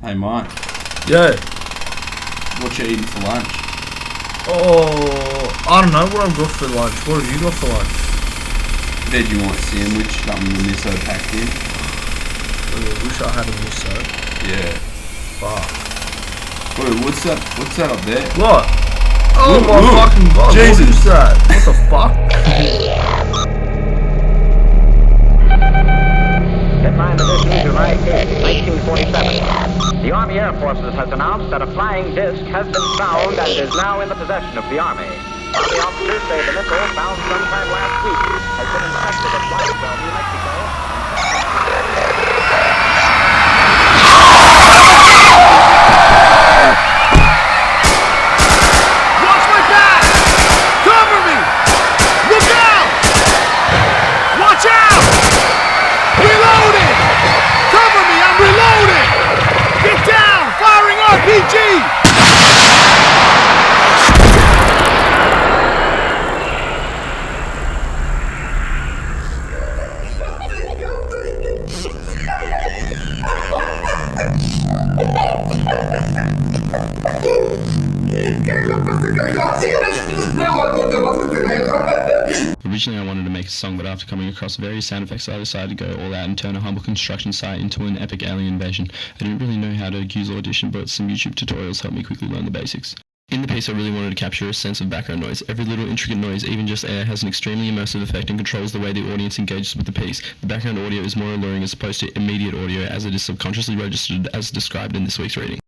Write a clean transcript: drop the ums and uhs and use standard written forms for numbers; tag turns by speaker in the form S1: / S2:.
S1: Hey Mike,
S2: Yeah.
S1: what you eating for lunch?
S2: Oh, I don't know what I've got for lunch. What have you got for lunch?
S1: Vegemite sandwich, something with miso packed in.
S2: I wish I had a miso.
S1: Yeah.
S2: Fuck.
S1: Wait, what's that up there?
S2: What? Oh
S1: Look,
S2: my
S1: look.
S2: fucking god,
S1: Jesus.
S2: what is that? What the fuck?
S3: Headline edition, July 8, 1947. The Army Air Forces has announced that a flying disc has been found and is now in the possession of the Army. Army officers say the missile, found sometime last week, has been inspected at Roswell, New Mexico.
S4: Watch my back! Cover me! Look out! Watch out! Reloading! Cover me, I'm reloading! Get down! Firing RPG!
S5: Originally I wanted to make a song, but after coming across various sound effects I decided to go all out and turn a humble construction site into an epic alien invasion. I didn't really know how to use Audition, but some YouTube tutorials helped me quickly learn the basics. In the piece I really wanted to capture a sense of background noise. Every little intricate noise, even just air, has an extremely immersive effect and controls the way the audience engages with the piece. The background audio is more alluring as opposed to immediate audio, as it is subconsciously registered as described in this week's reading.